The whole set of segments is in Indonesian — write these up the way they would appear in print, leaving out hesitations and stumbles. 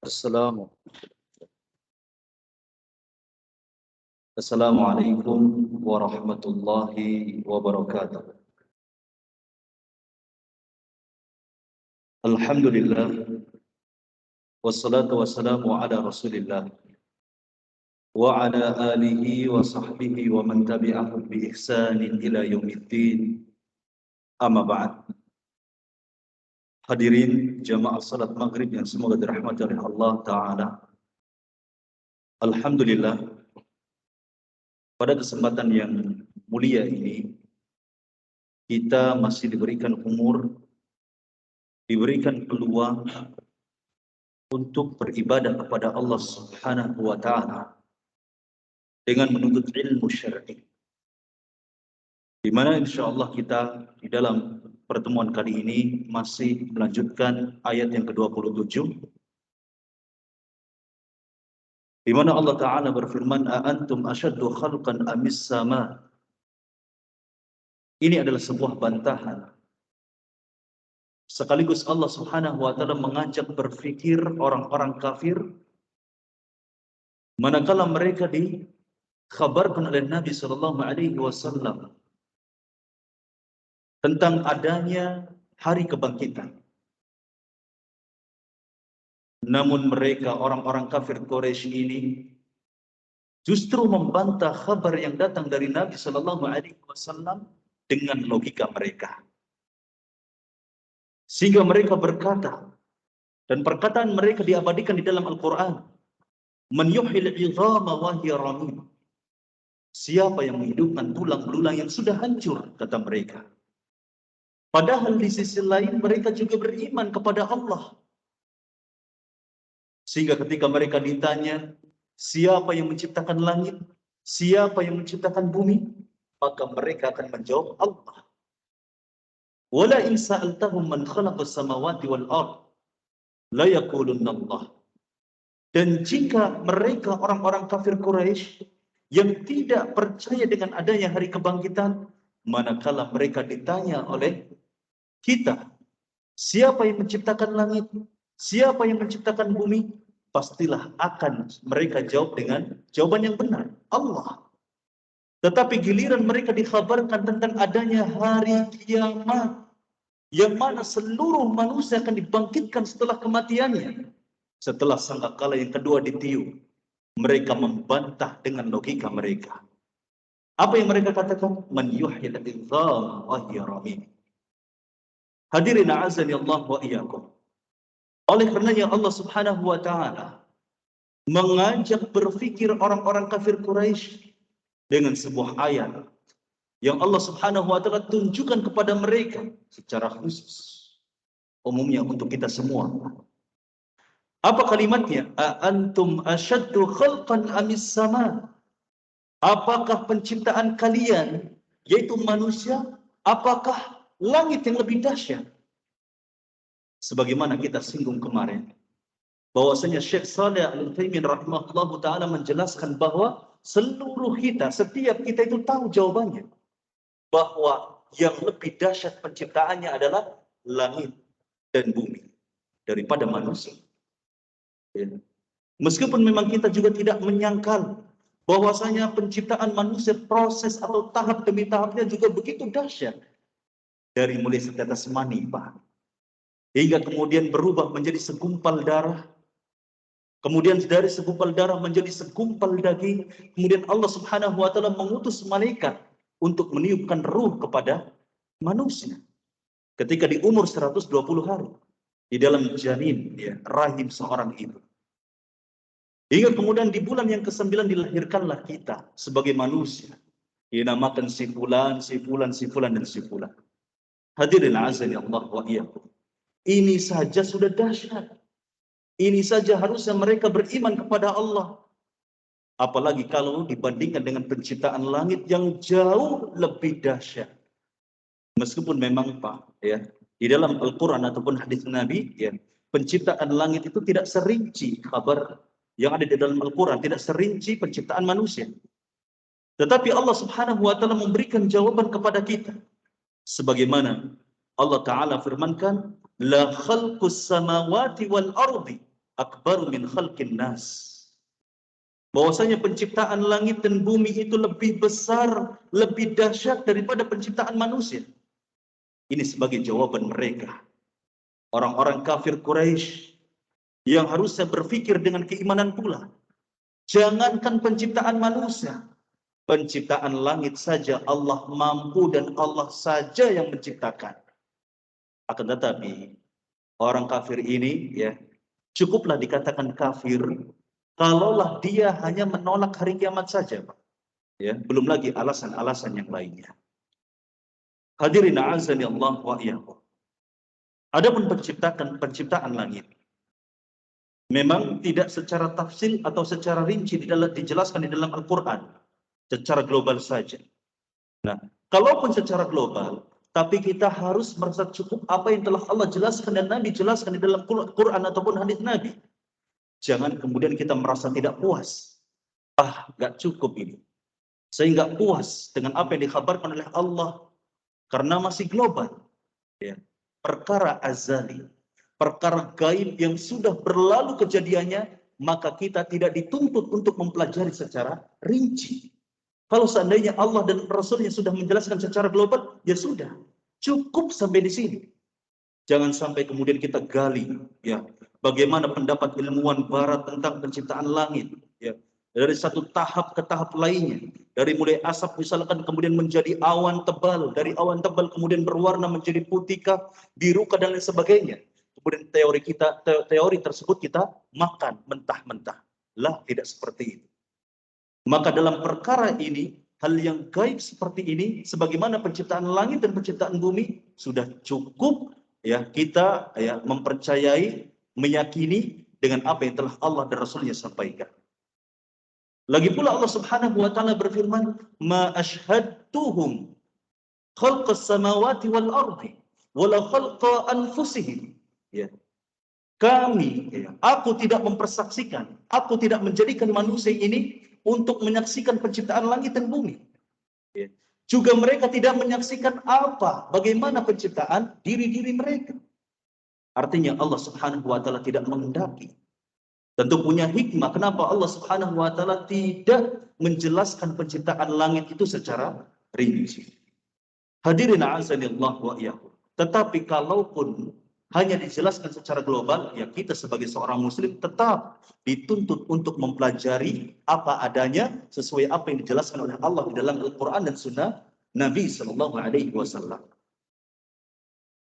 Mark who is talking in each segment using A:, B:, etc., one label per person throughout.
A: Assalamu Assalamualaikum warahmatullahi wabarakatuh. Alhamdulillah wassalatu wassalamu ala Rasulillah wa ala alihi wa sahbihi wa man tabi'ahum bi ihsanin ila yaumiddin. Amma ba'd. Hadirin jamaah salat maghrib yang semoga dirahmati oleh Allah Ta'ala. Alhamdulillah, pada kesempatan yang mulia ini kita masih diberikan umur, diberikan peluang untuk beribadah kepada Allah Subhanahu wa Ta'ala dengan menuntut ilmu syar'i, di mana insyaallah kita di dalam pertemuan kali ini masih melanjutkan ayat yang ke-27, di mana Allah Ta'ala berfirman, "A antum asyaddu khalqan amis sama." Ini adalah sebuah bantahan. Sekaligus Allah Subhanahu wa Ta'ala mengajak berfikir orang-orang kafir manakala mereka dikhabarkan oleh Nabi sallallahu alaihi wasallam tentang adanya hari kebangkitan. Namun mereka, orang-orang kafir Quraisy ini, justru membantah kabar yang datang dari Nabi sallallahu alaihi wasallam dengan logika mereka. Sehingga mereka berkata, dan perkataan mereka diabadikan di dalam Al-Quran, "Man yuhyil 'idhama wa hiya ramim." Siapa yang menghidupkan tulang belulang yang sudah hancur, kata mereka. Padahal di sisi lain mereka juga beriman kepada Allah. Sehingga ketika mereka ditanya, siapa yang menciptakan langit? Siapa yang menciptakan bumi? Maka mereka akan menjawab, Allah. Wala in sa'altahum man khalaqas samawati wal ard la yaqulunna Allah. Dan jika mereka orang-orang kafir Quraisy yang tidak percaya dengan adanya hari kebangkitan, manakala mereka ditanya oleh kita, siapa yang menciptakan langit? Siapa yang menciptakan bumi? Pastilah akan mereka jawab dengan jawaban yang benar, Allah. Tetapi giliran mereka dikhabarkan tentang adanya hari kiamat, yang mana seluruh manusia akan dibangkitkan setelah kematiannya, setelah sangkakala yang kedua ditiup, mereka membantah dengan logika mereka. Apa yang mereka katakan? Man yuhyil 'idhama wa hiya ramim. Hadirin a'azzani Allah wa iyyakum. Oleh karenanya Allah Subhanahu wa Ta'ala mengajak berfikir orang-orang kafir Quraisy dengan sebuah ayat yang Allah Subhanahu wa Ta'ala tunjukkan kepada mereka secara khusus, umumnya untuk kita semua. Apa kalimatnya? A antum asyaddu khalqan amis sama? Apakah penciptaan kalian, yaitu manusia, apakah langit yang lebih dahsyat? Sebagaimana kita singgung kemarin, bahwasanya Syekh Shalih Al-Utsaimin rahimahullahu taala menjelaskan bahwa seluruh kita, setiap kita itu tahu jawabannya, bahwa yang lebih dahsyat penciptaannya adalah langit dan bumi daripada manusia. Ya. Meskipun memang kita juga tidak menyangkal bahwasanya penciptaan manusia, proses atau tahap demi tahapnya juga begitu dahsyat. Dari mulai setetes mani, Pak, hingga kemudian berubah menjadi segumpal darah, kemudian dari segumpal darah menjadi segumpal daging, kemudian Allah Subhanahu wa Ta'ala mengutus malaikat untuk meniupkan ruh kepada manusia ketika di umur 120 hari di dalam janin, ya, rahim seorang ibu. Hingga kemudian di bulan yang ke-9 dilahirkanlah kita sebagai manusia, dinamakan si fulan, si fulan, si fulan, dan si fulan. Hadirin azani Allah wa iyyakum. Ini saja sudah dahsyat. Ini saja harusnya mereka beriman kepada Allah. Apalagi kalau dibandingkan dengan penciptaan langit yang jauh lebih dahsyat. Meskipun memang Pak, ya, di dalam Al-Quran ataupun hadis Nabi, ya, penciptaan langit itu tidak serinci kabar yang ada di dalam Al-Quran, tidak serinci penciptaan manusia. Tetapi Allah Subhanahu wa Ta'ala memberikan jawaban kepada kita. Sebagaimana Allah Ta'ala firmankan, la khalqus samawati wal ardi akbaru min khalqin nas. Bahwasanya penciptaan langit dan bumi itu lebih besar, lebih dahsyat daripada penciptaan manusia. Ini sebagai jawaban mereka, orang-orang kafir Quraisy yang harusnya berpikir dengan keimanan pula. Jangankan penciptaan manusia, penciptaan langit saja Allah mampu dan Allah saja yang menciptakan. Akan tetapi orang kafir ini ya cukuplah dikatakan kafir kalaulah dia hanya menolak hari kiamat saja, Pak. Ya, belum lagi alasan-alasan yang lainnya. Hadirin a'azani Allah wa iyyakum. Adapun penciptaan langit memang tidak secara tafsil atau secara rinci dijelaskan di dalam Al-Qur'an, secara global saja. Nah, kalaupun secara global, tapi kita harus merasa cukup apa yang telah Allah jelaskan dan Nabi jelaskan di dalam Quran ataupun hadis Nabi. Jangan kemudian kita merasa tidak puas. Gak cukup ini. Saya nggak puas dengan apa yang dikhabarkan oleh Allah karena masih global. Ya. Perkara azali, perkara gaib yang sudah berlalu kejadiannya, maka kita tidak dituntut untuk mempelajari secara rinci. Kalau seandainya Allah dan Rasulnya sudah menjelaskan secara global, ya sudah, cukup sampai di sini. Jangan sampai kemudian kita gali, ya, bagaimana pendapat ilmuwan Barat tentang penciptaan langit, ya, dari satu tahap ke tahap lainnya, dari mulai asap misalkan kemudian menjadi awan tebal, dari awan tebal kemudian berwarna menjadi putikah, birukah dan lain sebagainya. Kemudian teori tersebut kita makan mentah-mentah. Lah, tidak seperti itu. Maka dalam perkara ini, hal yang gaib seperti ini, sebagaimana penciptaan langit dan penciptaan bumi, sudah cukup ya kita ya mempercayai, meyakini dengan apa yang telah Allah dan Rasulnya sampaikan. Lagi pula Allah Subhanahu wa taala berfirman, "Ma asyhadtuhum khalqas samawati wal ardi wala khalqa anfusihim." Ya. Kami, ya, aku tidak mempersaksikan, aku tidak menjadikan manusia ini untuk menyaksikan penciptaan langit dan bumi. Ya. Juga mereka tidak menyaksikan bagaimana penciptaan diri-diri mereka. Artinya Allah Subhanahu wa taala tidak menghendaki. Tentu punya hikmah kenapa Allah Subhanahu wa taala tidak menjelaskan penciptaan langit itu secara rinci. Hadirin a'azanillah wa iyyakum. Tetapi kalaupun hanya dijelaskan secara global, ya kita sebagai seorang muslim tetap dituntut untuk mempelajari apa adanya sesuai apa yang dijelaskan oleh Allah di dalam Al-Quran dan Sunnah Nabi Sallallahu Alaihi Wasallam.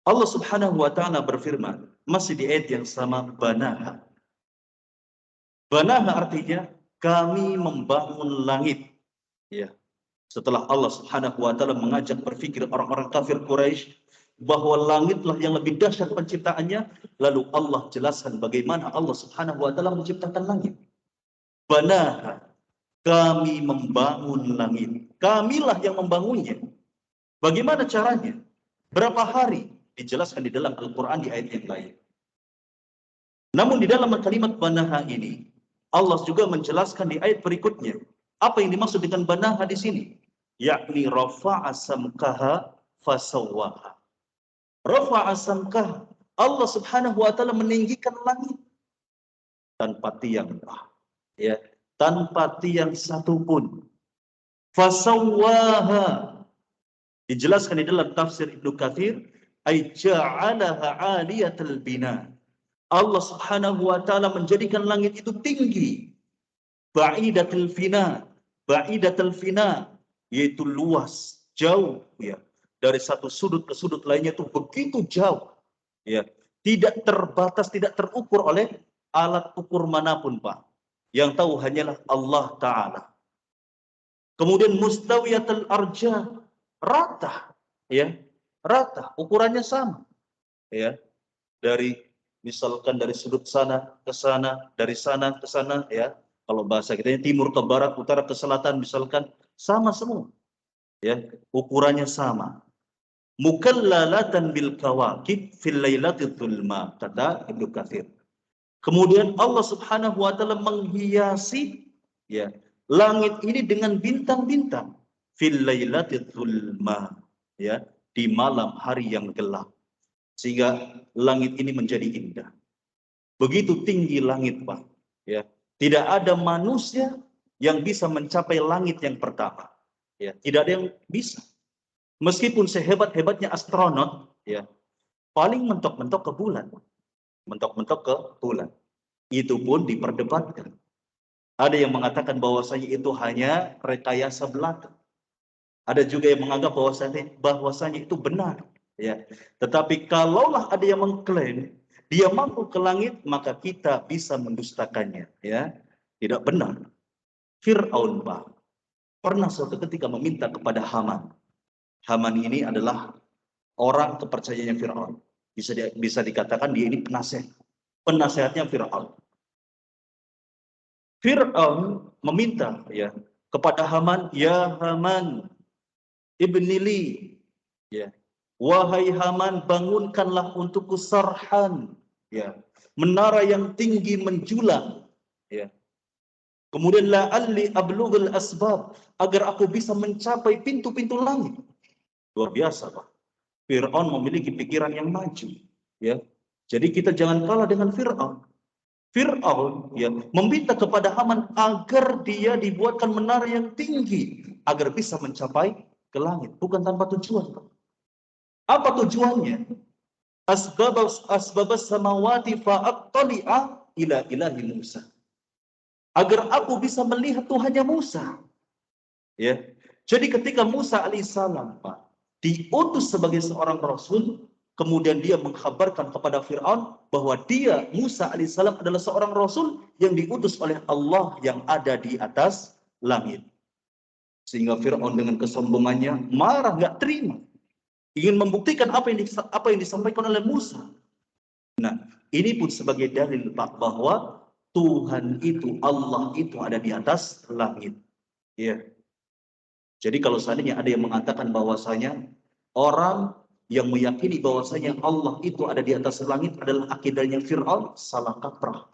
A: Allah Subhanahu Wa Taala berfirman masih di ayat yang sama, banaha. Banaha artinya kami membangun langit. Ya. Setelah Allah Subhanahu Wa Taala mengajak berpikir orang-orang kafir Quraisy bahwa langitlah yang lebih dahsyat penciptaannya, lalu Allah jelaskan bagaimana Allah Subhanahu wa taala menciptakan langit. Banaha, kami membangun langit. Kamilah yang membangunnya. Bagaimana caranya? Berapa hari? Dijelaskan di dalam Al-Qur'an di ayat yang lain. Namun di dalam kalimat banaha ini, Allah juga menjelaskan di ayat berikutnya. Apa yang dimaksud dengan banaha di sini? Yakni rafa'a samkaha fasawwaha. Rafa'a samkah, Allah Subhanahu wa taala meninggikan langit tanpa tiang, ya, tanpa tiang satupun. Fasawwaha, dijelaskan di dalam tafsir Ibnu Katsir, ay ja'alaha 'aliyatal bina. Allah Subhanahu wa taala menjadikan langit itu tinggi. Ba'idatul fina, yaitu luas, jauh, ya. Dari satu sudut ke sudut lainnya itu begitu jauh, ya, tidak terbatas, tidak terukur oleh alat ukur manapun, Pak. Yang tahu hanyalah Allah Ta'ala. Kemudian mustawiyatul arja, rata, ya, rata, ukurannya sama, ya, dari misalkan dari sudut sana ke sana, dari sana ke sana, ya, kalau bahasa kita timur ke barat, utara ke selatan, misalkan sama semua, ya, ukurannya sama. Mukallalatan bil kawakib fil lailatul dhulma, kata Ibnu Katsir. Kemudian Allah Subhanahu wa taala menghiasi, ya, langit ini dengan bintang-bintang fil lailatul dhulma, ya, di malam hari yang gelap, sehingga langit ini menjadi indah. Begitu tinggi langit, Pak. Ya, tidak ada manusia yang bisa mencapai langit yang pertama. Ya, tidak ada yang bisa. Meskipun sehebat-hebatnya astronot, ya, paling mentok-mentok ke bulan. Mentok-mentok ke bulan. Itu pun diperdebatkan. Ada yang mengatakan bahwasanya itu hanya rekayasa belaka. Ada juga yang menganggap bahwasanya itu benar. Ya. Tetapi kalaulah ada yang mengklaim dia mampu ke langit, maka kita bisa mendustakannya. Ya, tidak benar. Fir'aun, Pak, pernah suatu ketika meminta kepada Haman. Haman ini adalah orang kepercayaannya Fir'aun. Bisa dikatakan dia ini penasehatnya Fir'aun. Fir'aun meminta ya kepada Haman, ya Haman, ibnili, ya, wahai Haman, bangunkanlah untukku sarhan, ya, menara yang tinggi menjulang, ya. Kemudian la'alli ablughul asbab, agar aku bisa mencapai pintu-pintu langit. Luar biasa, Pak. Fir'aun memiliki pikiran yang maju, ya. Jadi kita jangan kalah dengan Fir'aun. Fir'aun ya meminta kepada Haman agar dia dibuatkan menara yang tinggi agar bisa mencapai ke langit, bukan tanpa tujuan. Apa tujuannya? Asbabas samawati fa'attali'a ila ilahi Musa. Agar aku bisa melihat Tuhannya Musa. Ya. Jadi ketika Musa alaihissalam, Pak, diutus sebagai seorang rasul, kemudian dia mengkhabarkan kepada Fir'aun bahwa dia, Musa alaihissalam, adalah seorang rasul yang diutus oleh Allah yang ada di atas langit. Sehingga Fir'aun dengan kesombongannya marah, nggak terima. Ingin membuktikan apa yang disampaikan oleh Musa. Nah, ini pun sebagai dalil, Pak, bahwa Tuhan itu, Allah itu ada di atas langit. Ya. Jadi kalau seandainya ada yang mengatakan bahwasanya orang yang meyakini bahwasanya Allah itu ada di atas langit adalah akidahnya Fir'aun, salah kaprah.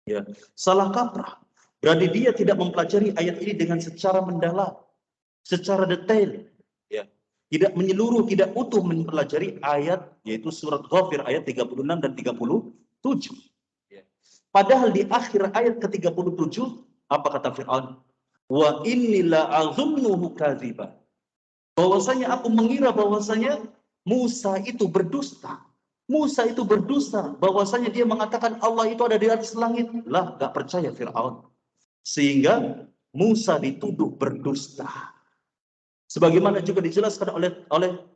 A: Ya, salah kaprah. Berarti dia tidak mempelajari ayat ini dengan secara mendalam, secara detail. Ya, tidak menyeluruh, tidak utuh mempelajari ayat, yaitu surat Ghafir ayat 36 dan 37. Ya. Padahal di akhir ayat ke-37, apa kata Fir'aun? Wa innila azunnuhu kadziba. Bahwasanya aku mengira bahwasanya Musa itu berdusta. Musa itu berdusta, bahwasanya dia mengatakan Allah itu ada di atas langit. Lah, gak percaya Fir'aun. Sehingga Musa dituduh berdusta. Sebagaimana juga dijelaskan oleh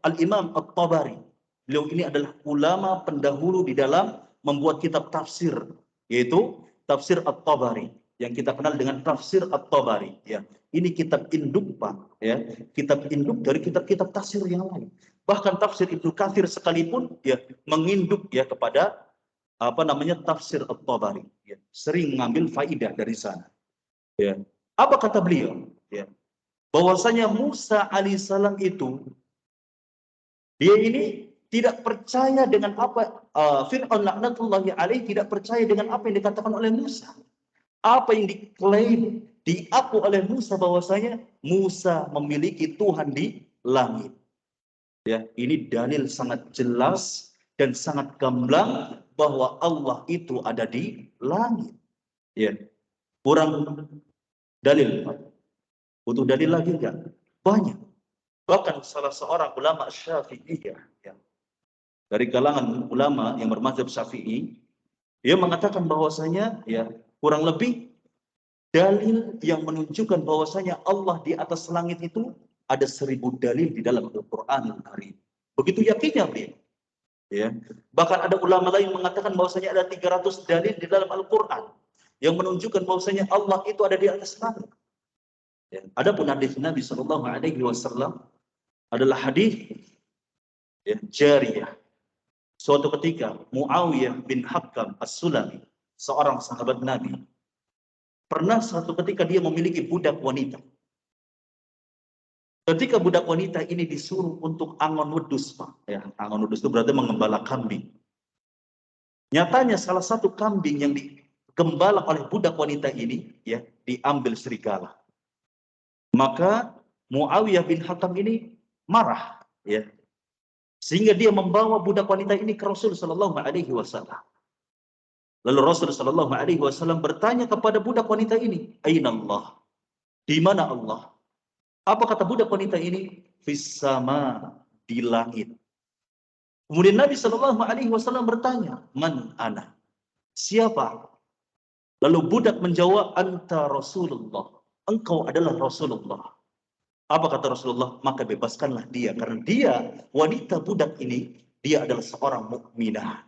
A: Al-Imam At-Tabari. Beliau ini adalah ulama pendahulu di dalam membuat kitab tafsir, yaitu tafsir At-Tabari, yang kita kenal dengan tafsir At-Tabari. Ya, ini kitab induk, Pak. Ya, kitab induk dari kitab-kitab tafsir yang lain. Bahkan tafsir Ibnu Katsir sekalipun ya menginduk ya kepada tafsir At-Tabari. Ya, sering mengambil faidah dari sana. Ya, apa kata beliau? Ya, bahwasanya Musa alaihissalam itu dia ini tidak percaya dengan apa Fir'aun laknatullahi alaihi tidak percaya dengan apa yang dikatakan oleh Musa. Apa yang diklaim, diaku oleh Musa bahwasanya Musa memiliki Tuhan di langit. Ya, ini dalil sangat jelas dan sangat gamblang bahwa Allah itu ada di langit. Ya, kurang dalil, Pak. Butuh dalil lagi enggak? Banyak. Bahkan salah seorang ulama Syafi'iyah, ya, dari kalangan ulama yang bermadzhab Syafi'i, dia mengatakan bahwasanya ya kurang lebih dalil yang menunjukkan bahwasanya Allah di atas langit itu ada 1000 dalil di dalam Al-Qur'an Al-Karim. Begitu yakinnya beliau. Ya. Bahkan ada ulama lain mengatakan bahwasanya ada 300 dalil di dalam Al-Qur'an yang menunjukkan bahwasanya Allah itu ada di atas langit. Ya. Adapun hadis Nabi sallallahu alaihi wasallam adalah hadis ya, jariyah. Suatu ketika Muawiyah bin Hakam As-Sulami, seorang sahabat Nabi, pernah suatu ketika dia memiliki budak wanita. Ketika budak wanita ini disuruh untuk angon wedus, Pak. Ya, angon wedus itu berarti mengembala kambing. Nyatanya salah satu kambing yang digembala oleh budak wanita ini ya diambil serigala. Maka Muawiyah bin Hakam ini marah, ya, sehingga dia membawa budak wanita ini ke Rasul Shallallahu Alaihi Wasallam. Lalu Rasulullah Shallallahu Alaihi Wasallam bertanya kepada budak wanita ini, Aina Allah? Di mana Allah? Apa kata budak wanita ini? Fis sama, di langit. Kemudian Nabi Shallallahu Alaihi Wasallam bertanya, Man ana? Siapa? Lalu budak menjawab, Anta Rasulullah. Engkau adalah Rasulullah. Apa kata Rasulullah? Maka bebaskanlah dia. Karena dia, wanita budak ini, dia adalah seorang mukminah.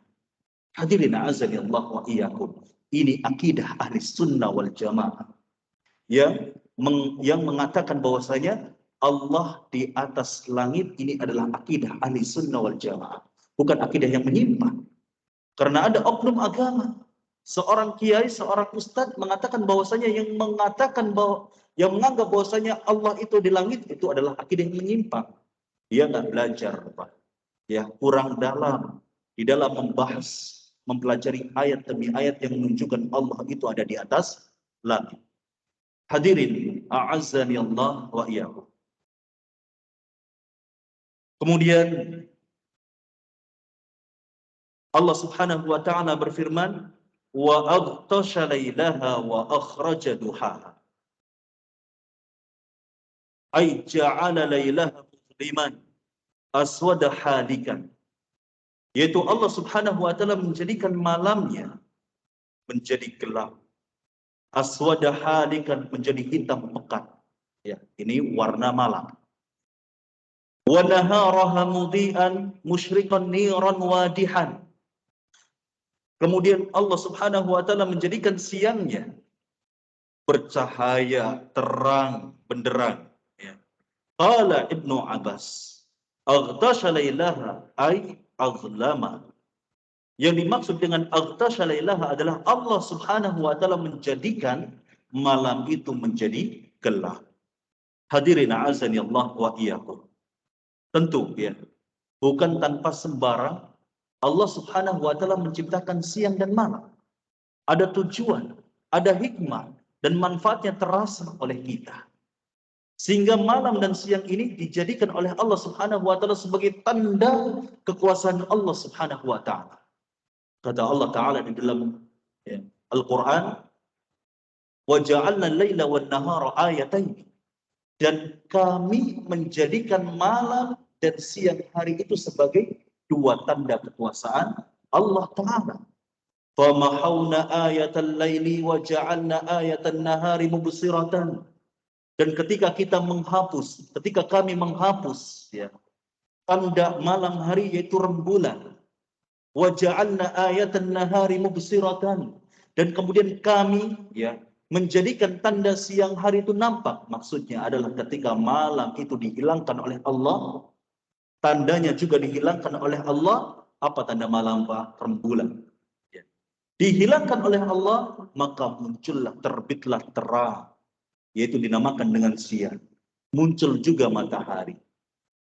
A: Hadirin azani Allah wa iyyakum. Ini akidah ahli sunnah wal jamaah. Yang mengatakan bahwasanya Allah di atas langit, ini adalah akidah ahli sunnah wal jamaah. Bukan akidah yang menyimpang. Karena ada oknum agama. Seorang kiai, seorang ustadz mengatakan bahwasanya yang menganggap bahwasanya Allah itu di langit itu adalah akidah yang menyimpang. Dia nggak belajar, Pak. Ya, kurang dalam di dalam membahas, mempelajari ayat demi ayat yang menunjukkan Allah itu ada di atas langit. Hadirin, a'azzani Allah wa iyyakum. Kemudian Allah Subhanahu wa taala berfirman, wa aghtasha lailaha wa akhraja duhaha. Ay ja'ala lailaha musliman aswada halikan. Yaitu Allah Subhanahu wa taala menjadikan malamnya menjadi gelap. Aswada halikan, menjadi hitam pekat. Ya, ini warna malam. Wa naharaha mudhi'an musyriqan niran wadihan. Kemudian Allah Subhanahu wa taala menjadikan siangnya bercahaya, terang, benderang. Ya. Qala Ibnu Abbas, aghtasha lailaha ay aghlama. Yang dimaksud dengan aghtasha lailaha adalah Allah Subhanahu wa taala menjadikan malam itu menjadi gelap. Hadirin azani Allah wa iyyakum. Tentu ya, bukan tanpa sembarang Allah Subhanahu wa taala menciptakan siang dan malam. Ada tujuan, ada hikmah dan manfaatnya terasa oleh kita. Sehingga malam dan siang ini dijadikan oleh Allah Subhanahu wa taala sebagai tanda kekuasaan Allah Subhanahu wa taala. Kata Allah taala di dalam Al-Qur'an, "Wa ja'alna al-laila wan-nahara ayatain." Dan kami menjadikan malam dan siang hari itu sebagai dua tanda kekuasaan Allah Ta'ala. فَمَحَوْنَا آيَةَ اللَّيْلِ وَجَعَلْنَا آيَةَ النَّهَارِ مُبْصِرَةً. Dan ketika kami menghapus ya, tanda malam hari yaitu rembulan. وَجَعَلْنَا آيَةَ النَّهَارِ مُبْصِرَةً. Dan kemudian kami ya menjadikan tanda siang hari itu nampak. Maksudnya adalah ketika malam itu dihilangkan oleh Allah, tandanya juga dihilangkan oleh Allah. Apa tanda malam, Pak? Rembulan. Ya. Dihilangkan oleh Allah, maka muncullah, terbitlah terang, yaitu dinamakan dengan siang. Muncul juga matahari.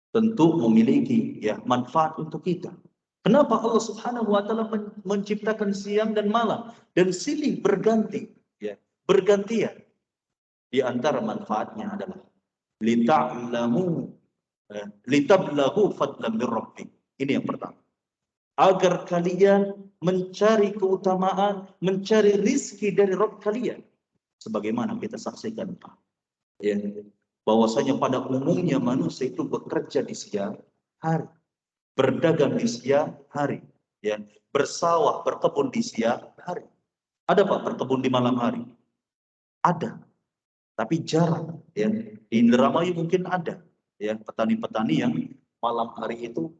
A: Tentu memiliki ya manfaat untuk kita. Kenapa Allah Subhanahu wa taala menciptakan siang dan malam dan silih berganti, ya, bergantian. Di antara manfaatnya adalah lita'lamu litablagu fadlan min rabbik. Ini yang pertama. Agar kalian mencari keutamaan, mencari rizki dari Rabb kalian. Sebagaimana kita saksikan, Pak. Ya, bahwasanya pada umumnya manusia itu bekerja di siang hari, berdagang di siang hari, ya, bersawah, berkebun di siang hari. Ada Pak berkebun di malam hari? Ada, tapi jarang. Ya. Di Indramayu mungkin ada, ya, petani-petani yang malam hari itu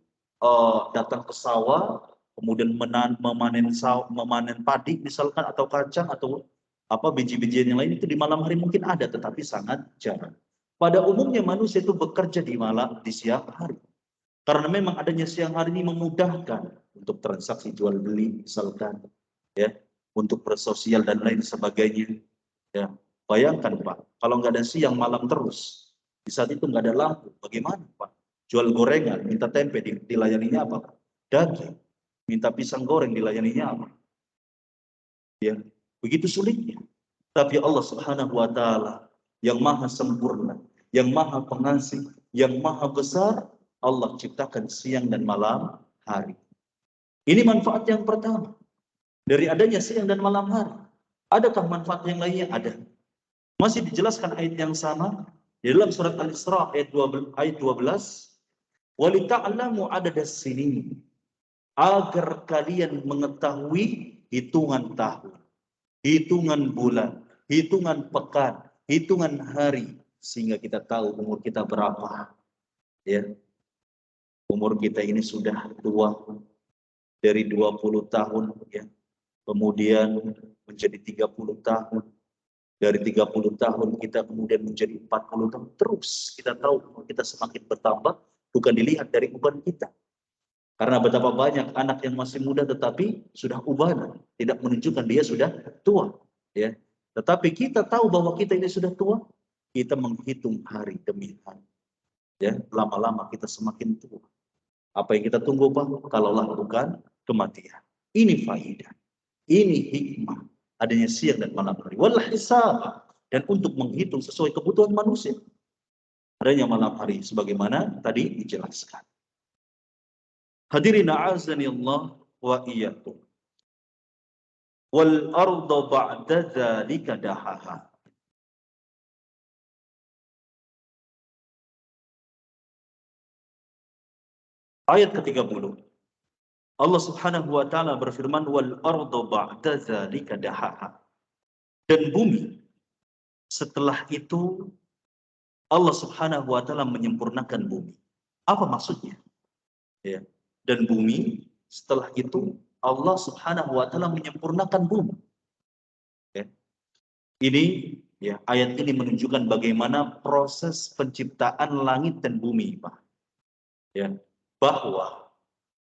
A: datang ke sawah, kemudian memanen padi misalkan, atau kacang, atau apa biji-bijian yang lain, itu di malam hari mungkin ada, tetapi sangat jarang. Pada umumnya manusia itu bekerja di siang hari. Karena memang adanya siang hari ini memudahkan untuk transaksi jual beli misalkan, ya, untuk bersosial dan lain sebagainya. Ya, bayangkan Pak, kalau nggak ada siang malam terus, di saat itu nggak ada lampu, bagaimana Pak? Jual gorengan, minta tempe, dilayaninya apa? Daging. Minta pisang goreng, dilayaninya apa? Ya, begitu sulitnya. Tapi Allah Subhanahu wa taala yang maha sempurna, yang maha pengasih, yang maha besar, Allah ciptakan siang dan malam hari. Ini manfaat yang pertama. dari adanya siang dan malam hari. Adakah manfaat yang lainnya? Ada. Masih dijelaskan ayat yang sama di dalam surat Al-Isra ayat 12. Walita'lamu adadas sinin, agar kalian mengetahui hitungan tahun, hitungan bulan, hitungan pekan, hitungan hari, sehingga kita tahu umur kita berapa. Ya, umur kita ini sudah tua, dari 20 tahun, ya, kemudian menjadi 30 tahun, dari 30 tahun kita kemudian menjadi 40 tahun, terus kita tahu umur kita semakin bertambah, bukan dilihat dari uban kita. Karena betapa banyak anak yang masih muda tetapi sudah ubanan, tidak menunjukkan dia sudah tua, ya. Tetapi kita tahu bahwa kita ini sudah tua, kita menghitung hari demi hari, ya. Lama-lama kita semakin tua. Apa yang kita tunggu, Pak? Kalaulah bukan kematian. Ini faidah, ini hikmah adanya siang dan malam hari. Wal hisab, dan untuk menghitung sesuai kebutuhan manusia. Adanya malam hari sebagaimana tadi dijelaskan. Hadirin a'azani Allah wa iyyakum. Wal arda ba'da dzalika dahaha. Ayat ke-30. Allah Subhanahu wa taala berfirman wal arda ba'da dzalika dahaha. Dan bumi setelah itu Allah Subhanahu wa taala menyempurnakan bumi. Apa maksudnya? Ya. Dan bumi setelah itu Allah Subhanahu wa taala menyempurnakan bumi. Ya. Ini, ya, ayat ini menunjukkan bagaimana proses penciptaan langit dan bumi, Pak. Ya, bahwa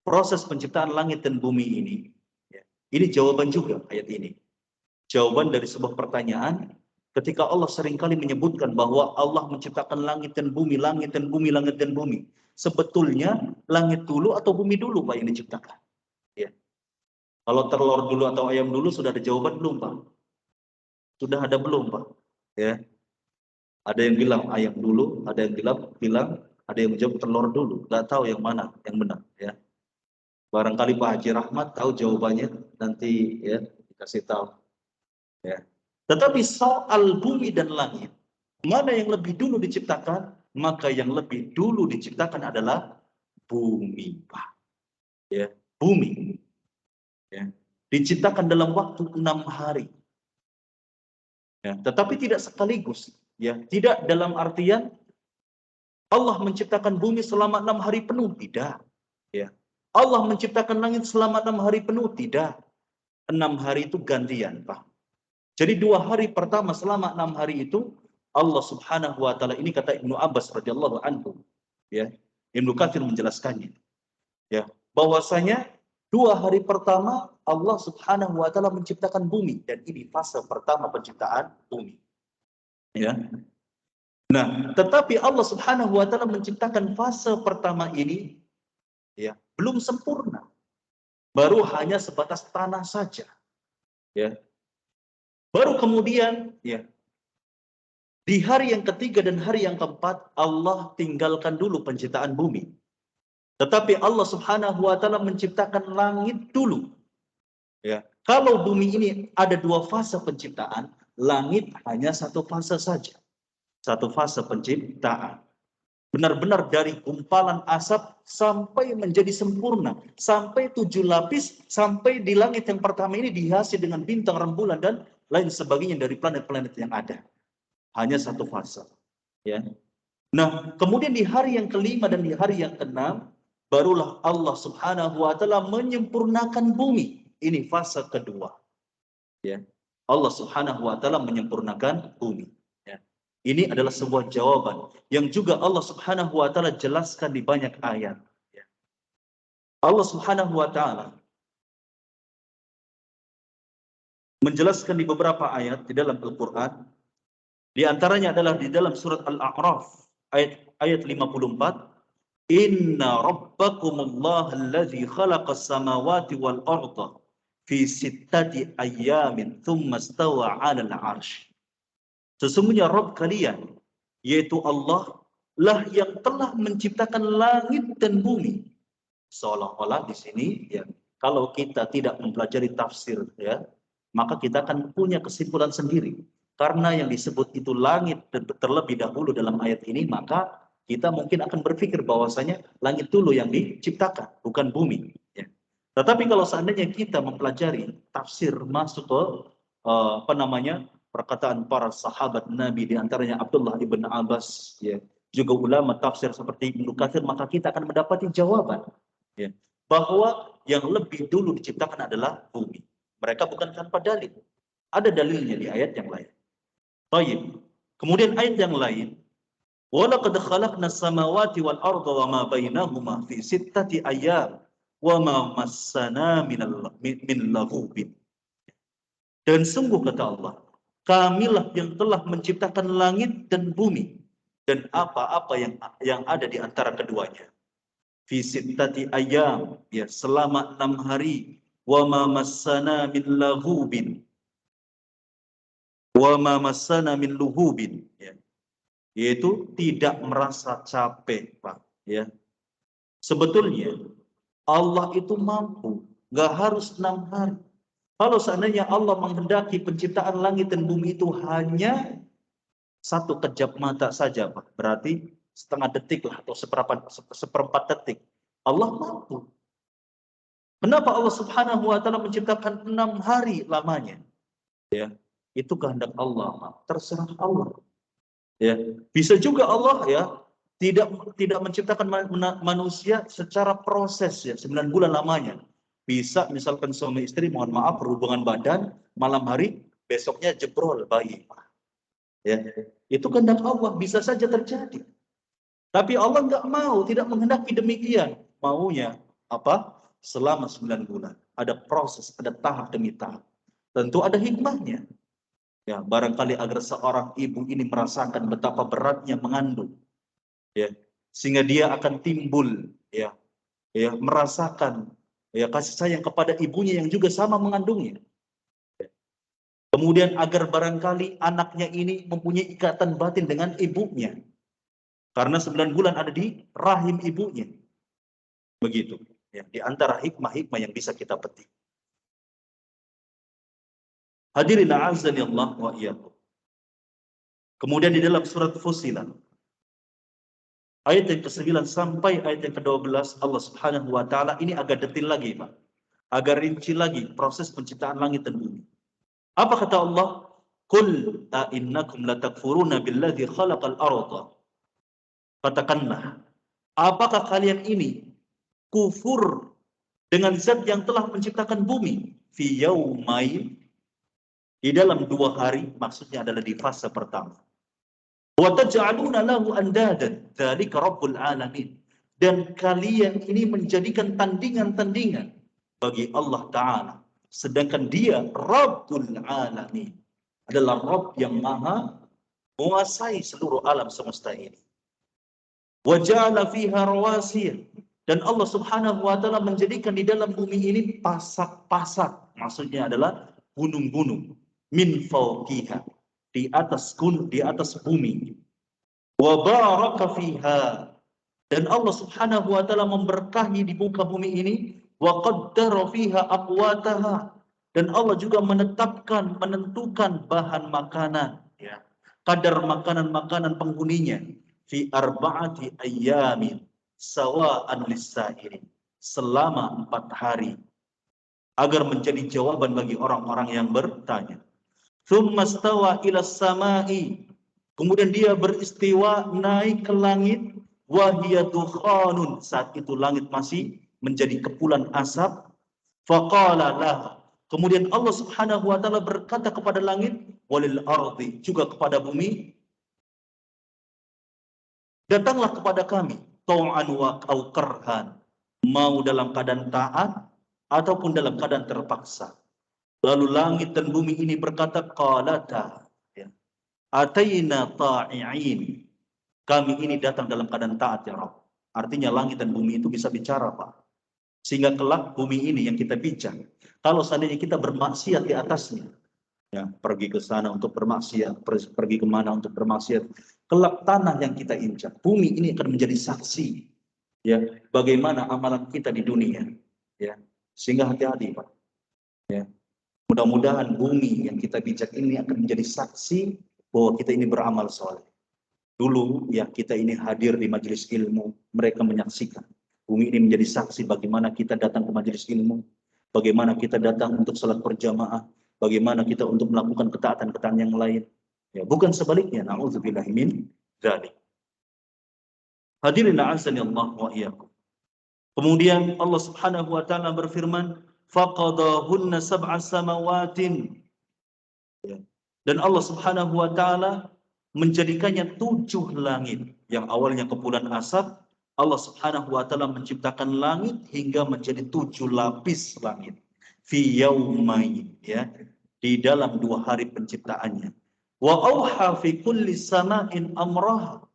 A: proses penciptaan langit dan bumi ini, ya, ini jawaban juga ayat ini. Jawaban dari sebuah pertanyaan ketika Allah seringkali menyebutkan bahwa Allah menciptakan langit dan bumi, langit dan bumi, langit dan bumi. Sebetulnya langit dulu atau bumi dulu, Pak, yang diciptakan? Ya. Kalau telur dulu atau ayam dulu sudah ada jawaban belum, Pak? Sudah ada belum, Pak? Ya. Ada yang bilang ayam dulu, ada yang bilang ada yang menjawab telur dulu. Nggak tahu yang mana yang benar, ya. Barangkali Pak Haji Rahmat tahu jawabannya, nanti ya dikasih tahu. Ya. Tetapi soal bumi dan langit, mana yang lebih dulu diciptakan? Maka yang lebih dulu diciptakan adalah bumi, Pak. Ya, bumi. Ya. Diciptakan dalam waktu 6 hari. Ya, tetapi tidak sekaligus. Ya, tidak dalam artian Allah menciptakan bumi selama 6 hari penuh, tidak. Ya. Allah menciptakan langit selama 6 hari penuh, tidak. 6 hari itu gantian, Pak. Jadi 2 hari pertama selama 6 hari itu Allah Subhanahu wa taala, ini kata Ibnu Abbas radhiyallahu anhu, ya. Ibnu Katsir menjelaskannya. Ya, bahwasanya 2 hari pertama Allah Subhanahu wa taala menciptakan bumi, dan ini fase pertama penciptaan bumi. Ya. Nah, tetapi Allah Subhanahu wa taala menciptakan fase pertama ini, ya, belum sempurna. Baru hanya sebatas tanah saja. Ya. Baru kemudian, ya, di hari yang ketiga dan hari yang keempat, Allah tinggalkan dulu penciptaan bumi. Tetapi Allah Subhanahu wa taala menciptakan langit dulu. Ya. Kalau bumi ini ada 2 fase penciptaan, langit hanya 1 fase saja. 1 fase penciptaan. Benar-benar dari gumpalan asap sampai menjadi sempurna. Sampai 7 lapis, sampai di langit yang pertama ini dihiasi dengan bintang, rembulan, dan lain sebagainya dari planet-planet yang ada. Hanya 1 fase. Ya. Nah, kemudian di hari yang kelima dan di hari yang keenam, barulah Allah Subhanahu wa taala menyempurnakan bumi. Ini fase kedua. Ya. Allah Subhanahu wa taala menyempurnakan bumi. Ya. Ini adalah sebuah jawaban yang juga Allah Subhanahu wa taala jelaskan di banyak ayat. Ya. Allah Subhanahu wa taala menjelaskan di beberapa ayat di dalam Al-Qur'an. Di antaranya adalah di dalam surat Al-A'raf ayat 54. Inna rabbakumullah alladzi khalaqas samawati wal arda fi sittati ayyamin thumma stawa 'alal 'arsy. Sesungguhnya Rabb kalian, yaitu Allah, lah yang telah menciptakan langit dan bumi. Seolah-olah di sini, ya, kalau kita tidak mempelajari tafsir, ya, maka kita akan punya kesimpulan sendiri. Karena yang disebut itu langit terlebih dahulu dalam ayat ini, maka kita mungkin akan berpikir bahwasanya langit dulu yang diciptakan, bukan bumi. Ya. Tetapi kalau seandainya kita mempelajari tafsir masuk ke perkataan para sahabat Nabi, diantaranya Abdullah ibn Abbas, ya, juga ulama tafsir seperti Ibnu Katsir, maka kita akan mendapati jawaban, ya, bahwa yang lebih dulu diciptakan adalah bumi. Mereka bukan tanpa dalil. Ada dalilnya di ayat yang lain. Baik. Kemudian ayat yang lain, وَلَقَدْ خَلَقْنَا السَّمَاوَاتِ وَالْأَرْضَ وَمَا بَيْنَهُمَا فِي سِتَّةِ أَيَّامٍ وَمَا مَسَّنَا مِنْ لَغُوبٍ. Dan sungguh kata Allah, kamilah yang telah menciptakan langit dan bumi dan apa-apa yang ada di antara keduanya. Fi sittati ayyam, ya, selama 6 hari. Wa ma massana min laghubin. Wa ma massana min luhubin, ya. Yaitu tidak merasa capek, Pak, ya. Sebetulnya Allah itu mampu, nggak harus 6 hari. Kalau seandainya Allah menghendaki penciptaan langit dan bumi itu hanya 1 kejap mata saja, Pak, berarti setengah detik lah atau seperempat detik, Allah mampu. Kenapa Allah Subhanahu wa taala menciptakan 6 hari lamanya? Ya, itu kehendak Allah, terserah Allah. Ya, bisa juga Allah, ya, tidak menciptakan manusia secara proses, ya, 9 bulan lamanya. Bisa misalkan suami istri, mohon maaf, berhubungan badan malam hari, besoknya jebrol bayi. Ya, itu kehendak Allah, bisa saja terjadi. Tapi Allah nggak mau, tidak menghendaki demikian. Maunya apa? Selama 9 bulan. Ada proses, ada tahap demi tahap. Tentu ada hikmahnya. Ya, barangkali agar seorang ibu ini merasakan betapa beratnya mengandung. Ya, sehingga dia akan timbul, ya, merasakan, ya, kasih sayang kepada ibunya yang juga sama mengandungnya. Kemudian agar barangkali anaknya ini mempunyai ikatan batin dengan ibunya. Karena 9 bulan ada di rahim ibunya. Begitu. Ya, di antara hikmah-hikmah yang bisa kita petik. Hadirin a'azzani Allah wa iyyakum. Kemudian di dalam surat Fussilat, ayat yang ke-9 sampai ayat yang ke-12, Allah Subhanahu wa taala ini agak detail lagi, Pak. Agak rinci lagi proses penciptaan langit dan bumi. Apa kata Allah? Qul a'innakum latakfuruna billadzi khalaqal arda. Katakanlah, apakah kalian ini kufur dengan zat yang telah menciptakan bumi? Fi yaumain, di dalam 2 hari, maksudnya adalah di fase pertama. Wa taj'aluna lahu andadan, dzalika rabbul alamin. Dan kalian ini menjadikan tandingan-tandingan bagi Allah Ta'ala. Sedangkan dia Rabbul Alamin, adalah Rabb yang maha menguasai seluruh alam semesta ini. Wa ja'ala fiha rawasiya, dan Allah Subhanahu wa taala menjadikan di dalam bumi ini pasak-pasak, maksudnya adalah gunung-gunung, min fawqiha, di atas gunung, di atas bumi. Wa baraka fiha, dan Allah Subhanahu wa taala memberkahi di muka bumi ini. Wa qaddara fiha aqwataha, dan Allah juga menentukan bahan makanan, ya, kadar makanan-makanan penghuninya, fi arba'ati ayyamin sawa'an lis-sa'irin, selama 4 hari, agar menjadi jawaban bagi orang-orang yang bertanya. Tsumma stawa ila samai, kemudian dia beristiwa naik ke langit. Wa hiya dukhanun, saat itu langit masih menjadi kepulan asap. Faqala lah, kemudian Allah Subhanahu wa taala berkata kepada langit, walil ardi, juga kepada bumi, datanglah kepada kami, tau'an wa au karhan, mau dalam keadaan taat ataupun dalam keadaan terpaksa. Lalu langit dan bumi ini berkata, qalata, ya, ataina ta'i'in, kami ini datang dalam keadaan taat, ya Rabb. Artinya langit dan bumi itu bisa bicara, Pak. Sehingga kelak bumi ini yang kita bincang, kalau seandainya kita bermaksiat di atasnya, ya, pergi ke sana untuk bermaksiat, pergi kemana untuk bermaksiat, kelak tanah yang kita injak, bumi ini akan menjadi saksi, ya, bagaimana amalan kita di dunia, ya. Sehingga hati-hati, Pak. Ya. Mudah-mudahan bumi yang kita bijak ini akan menjadi saksi bahwa kita ini beramal soleh. Dulu ya kita ini hadir di majelis ilmu, mereka menyaksikan. Bumi ini menjadi saksi bagaimana kita datang ke majelis ilmu, bagaimana kita datang untuk salat berjamaah, bagaimana kita untuk melakukan ketaatan-ketaatan yang lain. Ya, bukan sebaliknya. Nauzubillahi min dzalik. Hadirin a'azzani Allah wa iyyakum. Kemudian Allah Subhanahu wa taala berfirman, faqadahunna sab'a samawatin. Ya. Dan Allah Subhanahu wa taala menjadikannya 7 langit. Yang awalnya kepulan asap, Allah Subhanahu wa taala menciptakan langit hingga menjadi 7 lapis langit. Fi yaumain, ya, di dalam 2 hari penciptaannya. Wa auha fi kulli sama'in amraha.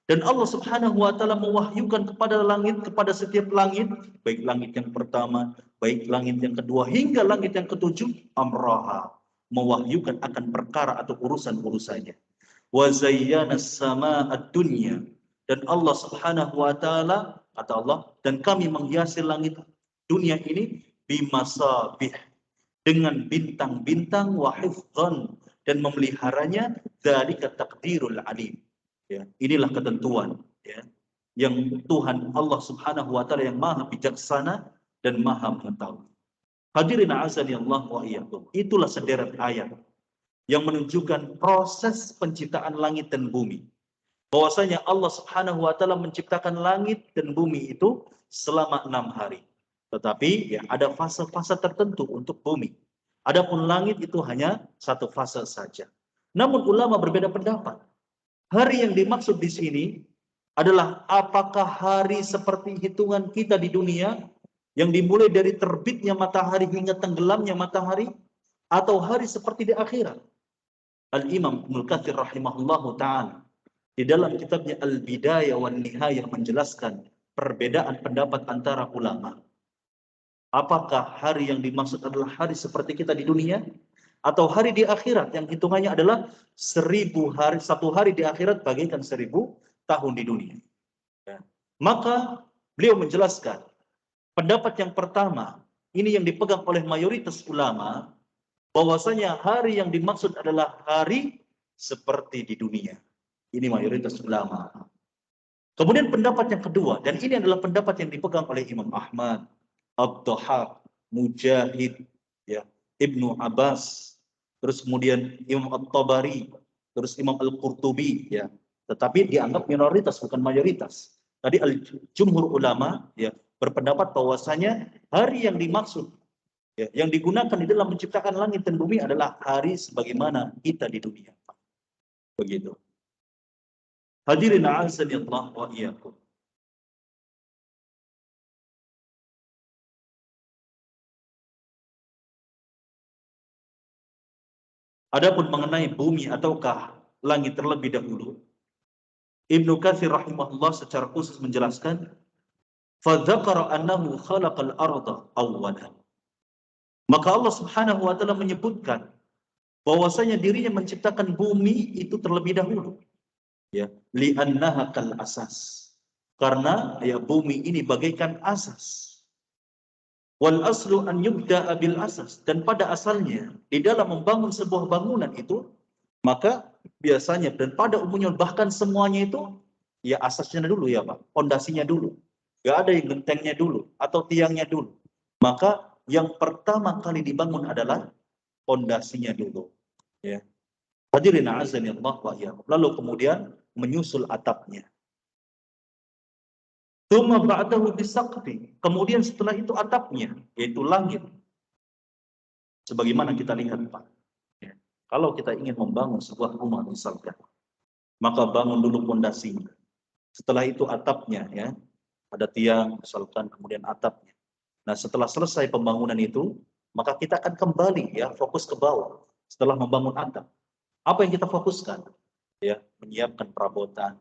A: Dan Allah Subhanahu wa taala mewahyukan kepada langit, kepada setiap langit, baik langit yang pertama, baik langit yang kedua hingga langit yang ketujuh, amraha, mewahyukan akan perkara atau urusan-urusannya. Wa zayyana as-samaa'a dunya. Dan Allah Subhanahu wa taala, kata Allah, dan kami menghiasi langit dunia ini bimasabih, dengan bintang-bintang, wa hifdhan, dan memeliharanya, dzalika taqdirul alim. Ya, inilah ketentuan, ya, yang Tuhan Allah Subhanahu wa taala yang Maha bijaksana dan Maha mengetahui. Hadirin azani Allah wa iyyakum. Itulah sederet ayat yang menunjukkan proses penciptaan langit dan bumi. Bahwasanya Allah Subhanahu wa taala menciptakan langit dan bumi itu selama 6 hari. Tetapi ya ada fase-fase tertentu untuk bumi. Adapun langit itu hanya satu fase saja. Namun ulama berbeda pendapat. Hari yang dimaksud di sini adalah apakah hari seperti hitungan kita di dunia yang dimulai dari terbitnya matahari hingga tenggelamnya matahari, atau hari seperti di akhirat. Al-Imam Ibnu Katsir rahimahullahu ta'ala di dalam kitabnya Al-Bidayah wan Nihayah menjelaskan perbedaan pendapat antara ulama. Apakah hari yang dimaksud adalah hari seperti kita di dunia, atau hari di akhirat yang hitungannya adalah 1000 hari, 1 hari di akhirat bagaikan 1000 tahun di dunia. Ya. Maka beliau menjelaskan pendapat yang pertama, ini yang dipegang oleh mayoritas ulama, bahwasanya hari yang dimaksud adalah hari seperti di dunia. Ini mayoritas ulama. Kemudian pendapat yang kedua, dan ini adalah pendapat yang dipegang oleh Imam Ahmad, Ad-Dhahhak, Mujahid, ya, Ibnu Abbas, terus kemudian Imam At-Tabari, terus Imam Al-Qurtubi, ya. Tetapi dianggap minoritas bukan mayoritas. Tadi jumhur ulama ya berpendapat bahwasanya hari yang dimaksud ya, yang digunakan di dalam menciptakan langit dan bumi adalah hari sebagaimana kita di dunia. Begitu. Hadirin a'azzani Allah wa iyyakum. Adapun mengenai bumi ataukah langit terlebih dahulu, Ibnu Katsir rahimahullah secara khusus menjelaskan, fadzakara annahu khalaqal arda awwalan. Maka Allah Subhanahu wa taala menyebutkan bahwasanya dirinya menciptakan bumi itu terlebih dahulu. Ya, li'annaha kal asas. Karena ya bumi ini bagaikan asas. Wal aslu an yubda'a bil asas, dan pada asalnya di dalam membangun sebuah bangunan itu maka biasanya dan pada umumnya bahkan semuanya itu ya asasnya dulu ya Pak, pondasinya dulu. Gak ada yang gentengnya dulu atau tiangnya dulu. Maka yang pertama kali dibangun adalah pondasinya dulu. Ya. Hadirin a'azzani Allah wa iyyakum. Lalu kemudian menyusul atapnya. Tsumma ba'dahu bisaqfi. Kemudian setelah itu atapnya, yaitu langit. Sebagaimana kita lihat Pak. Ya. Kalau kita ingin membangun sebuah rumah misalkan, maka bangun dulu pondasinya. Setelah itu atapnya, ya. Ada tiang misalkan, kemudian atapnya. Nah, setelah selesai pembangunan itu, maka kita akan kembali ya fokus ke bawah setelah membangun atap. Apa yang kita fokuskan? Ya, menyiapkan perabotan,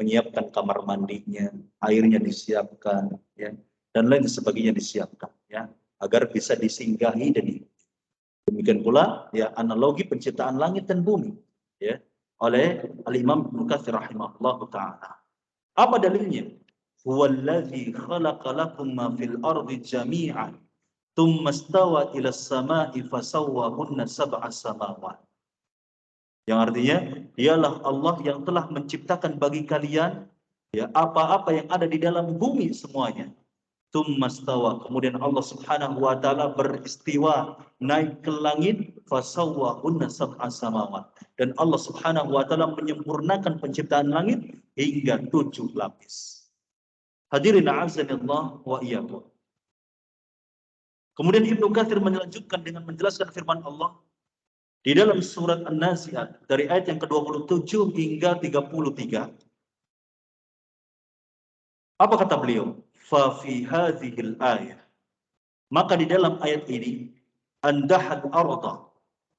A: menyiapkan kamar mandinya, airnya disiapkan, ya, dan lain sebagainya disiapkan, ya, agar bisa disinggahi dan demikian pula, ya, analogi penciptaan langit dan bumi, ya, oleh Al-Imam Ibnu Katsir rahimahullah taala. Apa dalilnya? Huwallazi khalaqa lakum ma fil ardi jami'an thumma stawa ila as-sama'i fasawwahunna sab'a samawat. Yang artinya, dialah Allah yang telah menciptakan bagi kalian ya apa-apa yang ada di dalam bumi semuanya. Tsumma stawa, kemudian Allah Subhanahu wa taala beristiwa naik ke langit, fasawwahunna sab'a samawat. Dan Allah Subhanahu wa taala menyempurnakan penciptaan langit hingga 7 lapis. Hadirin a'azzanillah wa iyyakum. Kemudian Ibnu Katsir melanjutkan dengan menjelaskan firman Allah di dalam surat An-Nazi'at dari ayat yang ke-27 hingga 33. Apa kata beliau? Fa fi hadhil ayah. Maka di dalam ayat ini andahal arda.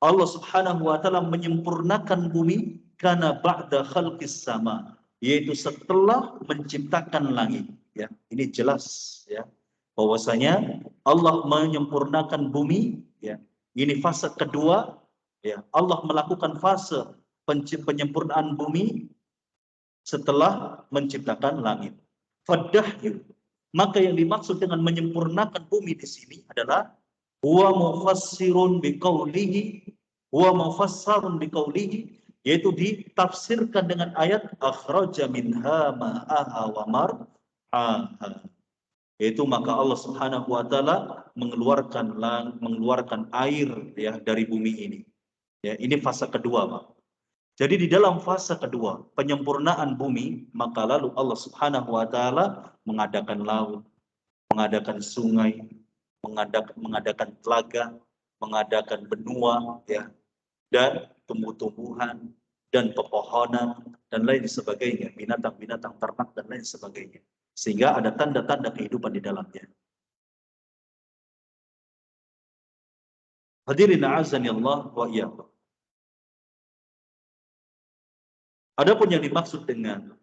A: Allah Subhanahu wa taala menyempurnakan bumi karena ba'da khalqis sama, yaitu setelah menciptakan langit, ya. Ini jelas ya bahwasanya Allah menyempurnakan bumi, ya. Ini fase kedua, ya. Allah melakukan fase penyempurnaan bumi setelah menciptakan langit. Fadahyu. Maka yang dimaksud dengan menyempurnakan bumi di sini adalah huwa mufassirun biqaulihi, huwa mufassarun biqaulihi, yaitu ditafsirkan dengan ayat akhraja minha ma'aha wa mar'aha. Yaitu maka Allah Subhanahu wa taala mengeluarkan air ya dari bumi ini. Ya, ini fase kedua, Pak. Jadi di dalam fase kedua, penyempurnaan bumi, maka lalu Allah Subhanahu wa taala mengadakan laut, mengadakan sungai, mengadakan telaga, mengadakan benua, ya, dan tumbuh-tumbuhan dan pepohonan dan lain sebagainya, binatang-binatang ternak dan lain sebagainya. Sehingga ada tanda-tanda kehidupan di dalamnya. Hadirin a'azzani Allah wa iyyakum. Adapun yang dimaksud dengan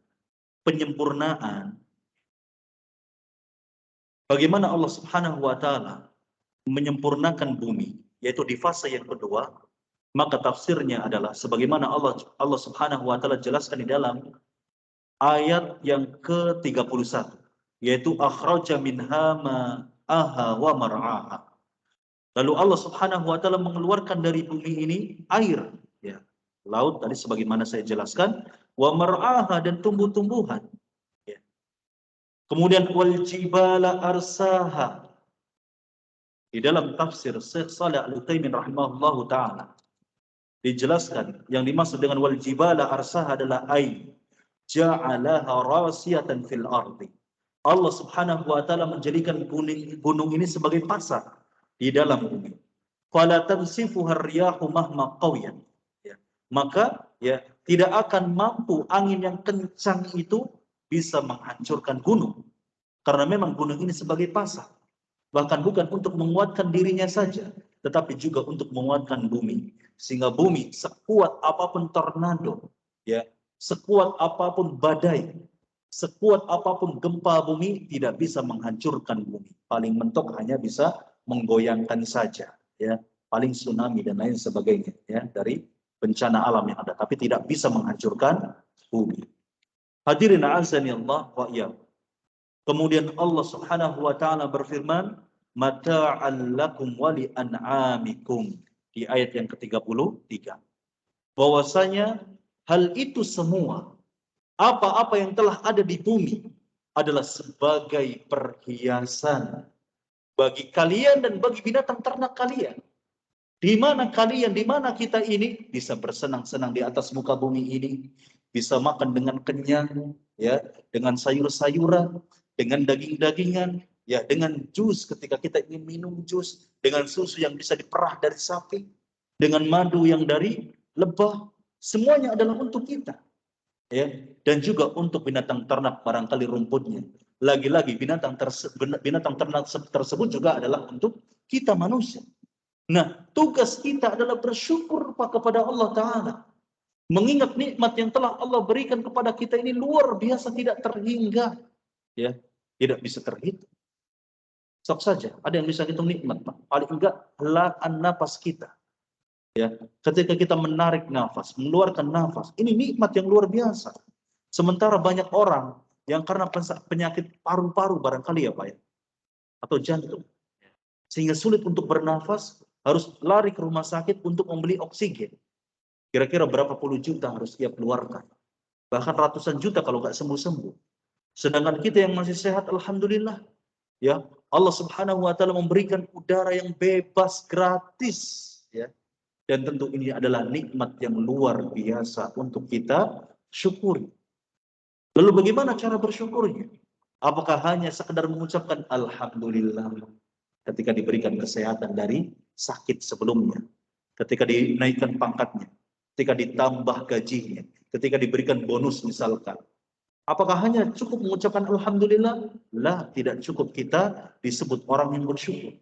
A: penyempurnaan, bagaimana Allah Subhanahu wa taala menyempurnakan bumi, yaitu di fase yang kedua, maka tafsirnya adalah sebagaimana Allah Subhanahu wa taala jelaskan di dalam ayat yang ke-31, yaitu akhraja minha ma'aha wa mar'aha. Lalu Allah Subhanahu wa taala mengeluarkan dari bumi ini air, ya. Laut tadi sebagaimana saya jelaskan, wa mar'aha dan tumbuh-tumbuhan. Ya. Kemudian wal jibala arsaha. Di dalam tafsir Syekh Shalih Al-Utsaimin rahimahullahu taala dijelaskan yang dimaksud dengan wal jibala arsaha adalah ja'alaha rasiyatan fil ardi. Allah Subhanahu wa taala menjadikan gunung ini sebagai pasar di dalam bumi. Fala tansifuha ar-riyahu mahma qawiyat. Maka ya tidak akan mampu angin yang kencang itu bisa menghancurkan gunung. Karena memang gunung ini sebagai pasar. Bahkan bukan untuk menguatkan dirinya saja, tetapi juga untuk menguatkan bumi. Sehingga bumi sekuat apapun tornado, ya, sekuat apapun badai, sekuat apapun gempa bumi tidak bisa menghancurkan bumi. Paling mentok hanya bisa menggoyangkan saja, ya, paling tsunami dan lain sebagainya, ya, dari bencana alam yang ada, tapi tidak bisa menghancurkan bumi. Hadirin a'azzani Allah wa iyyakum. Kemudian Allah Subhanahu wa taala berfirman, mata'an lakum wa li an'amikum, di ayat yang ke-33. Bahwasanya hal itu semua, apa-apa yang telah ada di bumi adalah sebagai perhiasan bagi kalian dan bagi binatang ternak kalian. Di mana kalian, di mana kita ini bisa bersenang-senang di atas muka bumi ini, bisa makan dengan kenyang, ya, dengan sayur-sayuran, dengan daging-dagingan, ya, dengan jus ketika kita ingin minum jus, dengan susu yang bisa diperah dari sapi, dengan madu yang dari lebah, semuanya adalah untuk kita, ya, dan juga untuk binatang ternak barangkali rumputnya. Lagi-lagi binatang ternak tersebut juga adalah untuk kita manusia. Nah, tugas kita adalah bersyukur kepada Allah Ta'ala. Mengingat nikmat yang telah Allah berikan kepada kita ini luar biasa, tidak terhingga. Ya, tidak bisa terhitung. Sok saja, ada yang bisa hitung nikmat, Pak. Paling enggak, helaan nafas kita. Ya, ketika kita menarik nafas, mengeluarkan nafas, ini nikmat yang luar biasa. Sementara banyak orang yang karena penyakit paru-paru barangkali ya Pak ya, atau jantung, sehingga sulit untuk bernafas, harus lari ke rumah sakit untuk membeli oksigen. Kira-kira berapa puluh juta harus dia keluarkan. Bahkan ratusan juta kalau nggak sembuh-sembuh. Sedangkan kita yang masih sehat, alhamdulillah, ya Allah Subhanahu wa taala memberikan udara yang bebas gratis, ya. Dan tentu ini adalah nikmat yang luar biasa untuk kita syukuri. Lalu bagaimana cara bersyukurnya? Apakah hanya sekedar mengucapkan alhamdulillah ketika diberikan kesehatan dari sakit sebelumnya, ketika dinaikkan pangkatnya, ketika ditambah gajinya, ketika diberikan bonus misalkan? Apakah hanya cukup mengucapkan alhamdulillah? Lah, tidak cukup kita disebut orang yang bersyukur.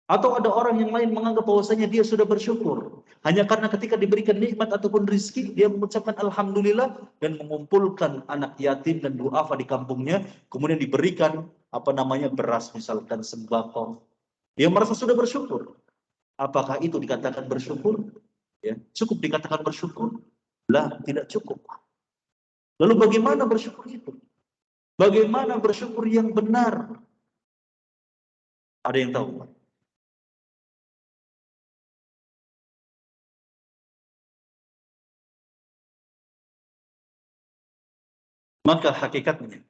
A: Atau ada orang yang lain menganggap bahwasanya dia sudah bersyukur hanya karena ketika diberikan nikmat ataupun rizki dia mengucapkan alhamdulillah dan mengumpulkan anak yatim dan duafa di kampungnya, kemudian diberikan beras misalkan, sembako. Dia merasa sudah bersyukur. Apakah itu dikatakan bersyukur? Ya, cukup dikatakan bersyukur? Lah, tidak cukup. Lalu bagaimana bersyukur itu? Bagaimana bersyukur yang benar? Ada yang tahu? Maka hakikatnya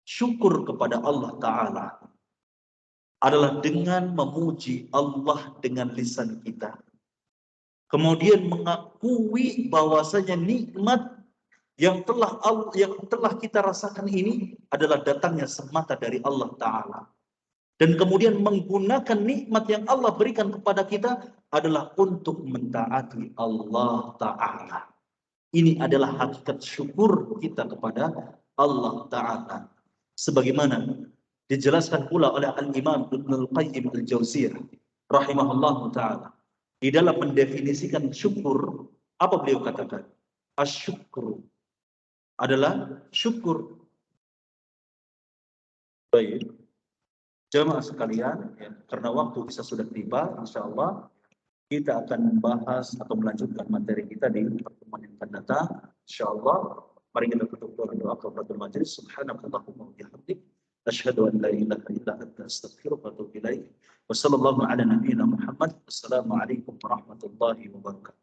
A: syukur kepada Allah Ta'ala adalah dengan memuji Allah dengan lisan kita. Kemudian mengakui bahwasanya nikmat yang telah kita rasakan ini adalah datangnya semata dari Allah Ta'ala. Dan kemudian menggunakan nikmat yang Allah berikan kepada kita adalah untuk mentaati Allah Ta'ala. Ini adalah hakikat syukur kita kepada Allah Ta'ala. Sebagaimana dijelaskan pula oleh Al-Imam Ibnul Qayyim Al-Jauziyah rahimahullah ta'ala. Di dalam mendefinisikan syukur, apa beliau katakan? Asyukru adalah syukur. Baik, jemaah sekalian, ya, karena waktu kita sudah tiba, insyaallah kita akan membahas atau melanjutkan materi kita di pertemuan yang akan datang. Insyaallah, mari kita tutup doa kafaratul majelis. Subhanakallahumma wa bihamdik, asyhadu an la ilaha illa anta, astaghfiruka wa atubu ilaik. Wassallallahu ala nabiyyina Muhammad. Assalamualaikum warahmatullahi wabarakatuh.